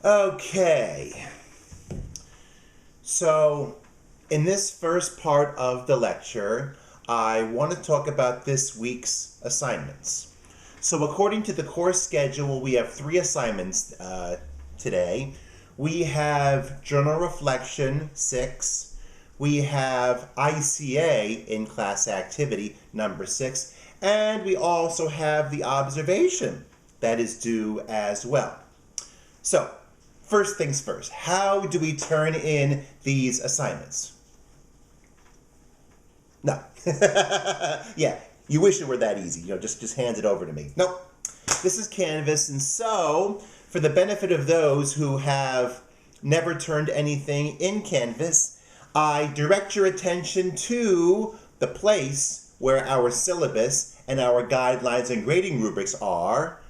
Okay, so in this first part of the lecture, I want to talk about this week's assignments. So according to the course schedule, we have 3 assignments today. We have Journal Reflection 6, we have ICA in class activity number 6, and we also have the observation that is due as well. So, first things first, how do we turn in these assignments? No. Yeah, you wish it were that easy. Just hand it over to me. Nope. This is Canvas, and so for the benefit of those who have never turned anything in Canvas, I direct your attention to the place where our syllabus and our guidelines and grading rubrics are,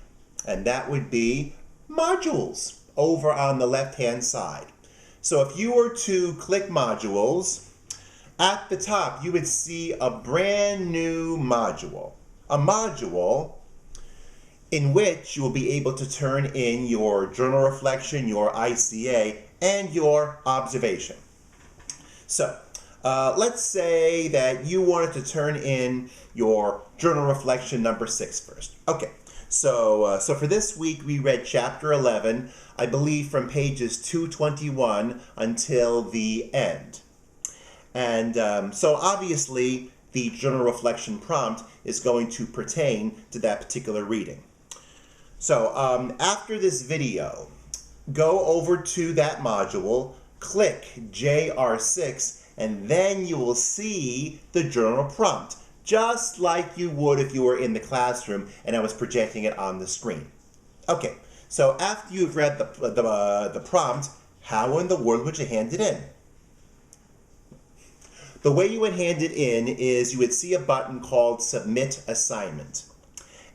and that would be modules over on the left-hand side. So if you were to click modules, at the top you would see a brand new module. A module in which you will be able to turn in your journal reflection, your ICA, and your observation. So let's say that you wanted to turn in your journal reflection number 6 first. Okay. So for this week, we read chapter 11, I believe from pages 221 until the end. And so obviously, the journal reflection prompt is going to pertain to that particular reading. So after this video, go over to that module, click JR6, and then you will see the journal prompt, just like you would if you were in the classroom and I was projecting it on the screen. Okay, so after you've read the prompt, how in the world would you hand it in? The way you would hand it in is you would see a button called Submit Assignment.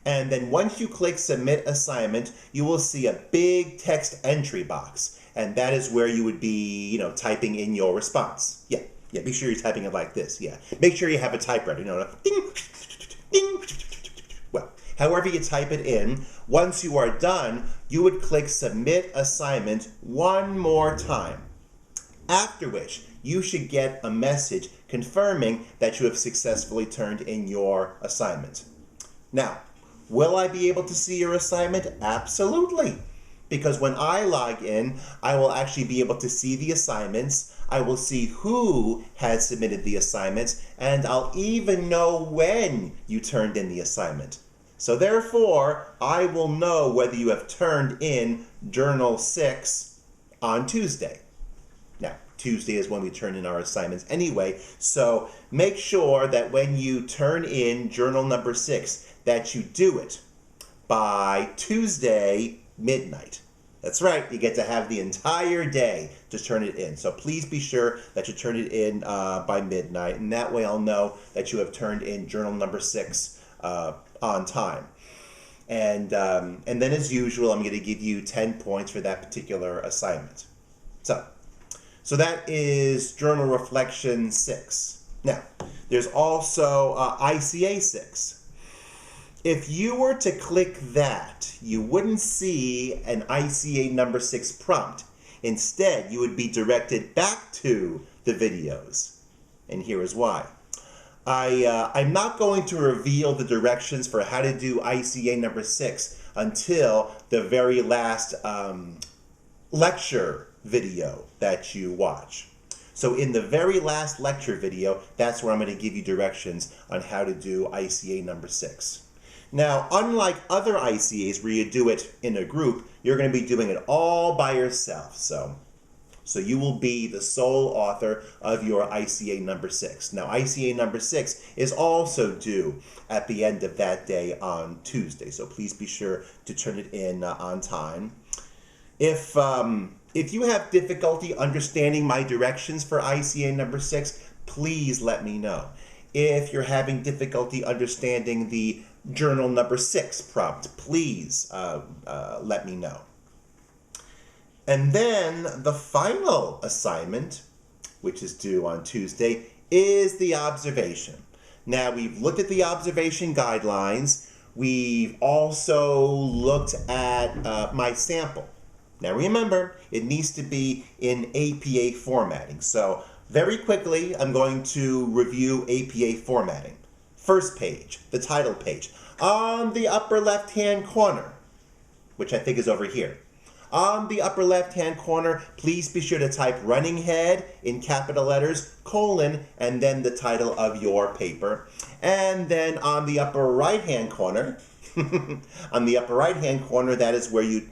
And then once you click Submit Assignment, you will see a big text entry box. And that is where you would be, typing in your response. Yeah, be sure you're typing it like this, yeah. Make sure you have a typewriter, ding, ding. Well, however you type it in, once you are done, you would click Submit Assignment one more time. After which, you should get a message confirming that you have successfully turned in your assignment. Now, will I be able to see your assignment? Absolutely. Because when I log in, I will actually be able to see the assignments, I will see who has submitted the assignments, and I'll even know when you turned in the assignment. So therefore, I will know whether you have turned in Journal 6 on Tuesday. Now, Tuesday is when we turn in our assignments anyway, so make sure that when you turn in Journal number 6, that you do it by Tuesday midnight. That's right, you get to have the entire day to turn it in. So please be sure that you turn it in by midnight, and that way I'll know that you have turned in Journal number 6 on time. And then as usual, I'm going to give you 10 points for that particular assignment. So that is Journal Reflection 6. Now, there's also ICA 6. If you were to click that, you wouldn't see an ICA number 6 prompt. Instead, you would be directed back to the videos. And here is why. I'm not going to reveal the directions for how to do ICA number 6 until the very last lecture video that you watch. So in the very last lecture video, that's where I'm going to give you directions on how to do ICA number 6. Now, unlike other ICAs where you do it in a group, you're going to be doing it all by yourself. So you will be the sole author of your ICA number 6. Now, ICA number 6 is also due at the end of that day on Tuesday. So please be sure to turn it in on time. If you have difficulty understanding my directions for ICA number 6, please let me know. If you're having difficulty understanding the Journal number 6 prompt, please let me know. And then the final assignment, which is due on Tuesday, is the observation. Now, we've looked at the observation guidelines. We've also looked at my sample. Now remember, it needs to be in APA formatting. So very quickly, I'm going to review APA formatting. First page, the title page. On the upper left-hand corner, which I think is over here. On the upper left-hand corner, please be sure to type running head in capital letters, colon, and then the title of your paper. And then on the upper right-hand corner, that is where you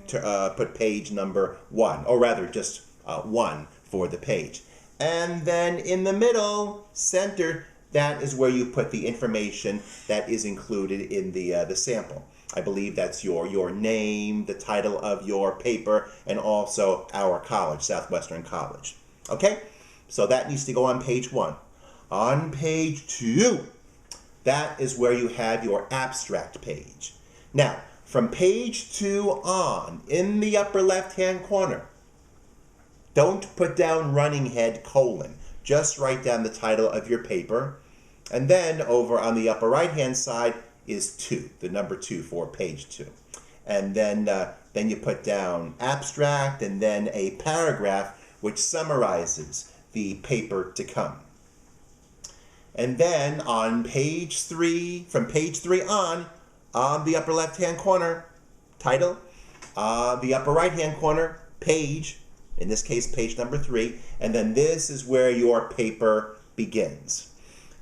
put page number 1, or rather just 1 for the page. And then in the middle, center, that is where you put the information that is included in the sample. I believe that's your name, the title of your paper, and also our college, Southwestern College. Okay? So that needs to go on page 1. On page 2, that is where you have your abstract page. Now, from page 2 on, in the upper left-hand corner, don't put down running head, colon. Just write down the title of your paper. And then over on the upper right-hand side is 2, the number 2 for page 2. And then you put down abstract and then a paragraph which summarizes the paper to come. And then on page 3, from page 3 on the upper left-hand corner, title, the upper right-hand corner, page, in this case page number 3, and then this is where your paper begins.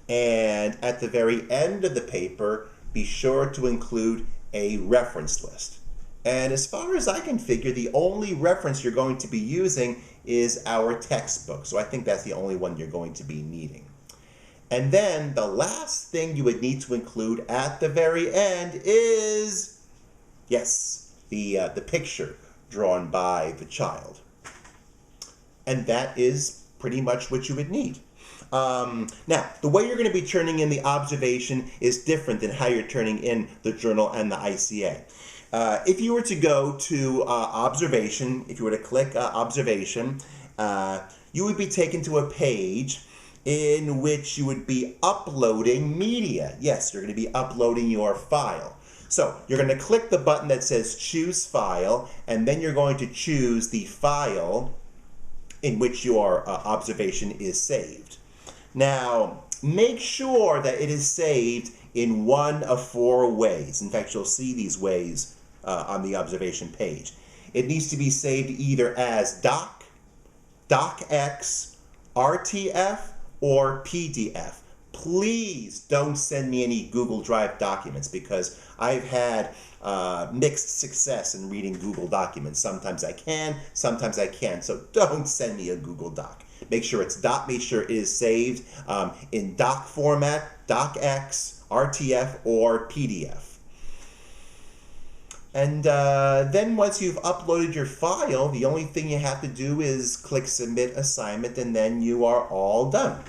And at the very end of the paper, be sure to include a reference list. And as far as I can figure, the only reference you're going to be using is our textbook. So I think that's the only one you're going to be needing. And then the last thing you would need to include at the very end is, yes, the picture drawn by the child. And that is pretty much what you would need. Now, the way you're going to be turning in the observation is different than how you're turning in the journal and the ICA. If you were to go to observation, if you were to click observation, you would be taken to a page in which you would be uploading media. Yes, you're going to be uploading your file. So you're going to click the button that says choose file, and then you're going to choose the file in which your observation is saved. Now, make sure that it is saved in one of 4 ways. In fact, you'll see these ways on the observation page. It needs to be saved either as doc, docx, RTF, or PDF. Please don't send me any Google Drive documents because I've had mixed success in reading Google documents. Sometimes I can, sometimes I can't. So don't send me a Google Doc. Make sure it's doc. Make sure it is saved in doc format, docx, RTF, or PDF. And then once you've uploaded your file, the only thing you have to do is click Submit Assignment, and then you are all done.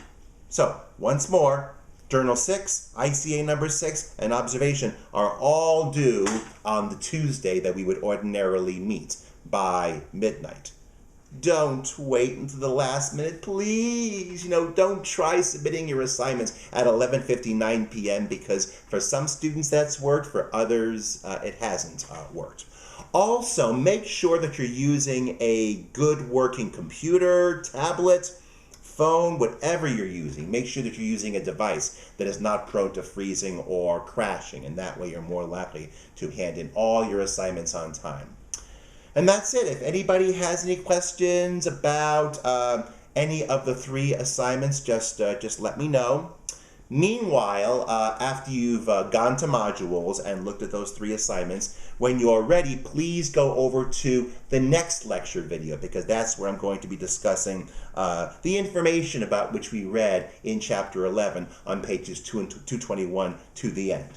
So, once more, Journal 6, ICA number 6, and Observation are all due on the Tuesday that we would ordinarily meet by midnight. Don't wait until the last minute, please. Don't try submitting your assignments at 11:59 p.m. because for some students that's worked, for others it hasn't worked. Also, make sure that you're using a good working computer, tablet, phone, whatever you're using. Make sure that you're using a device that is not prone to freezing or crashing, and that way you're more likely to hand in all your assignments on time. And that's it. If anybody has any questions about any of the 3 assignments, just let me know. Meanwhile, after you've gone to modules and looked at those 3 assignments, when you're ready, please go over to the next lecture video because that's where I'm going to be discussing the information about which we read in Chapter 11 on pages 221 to the end.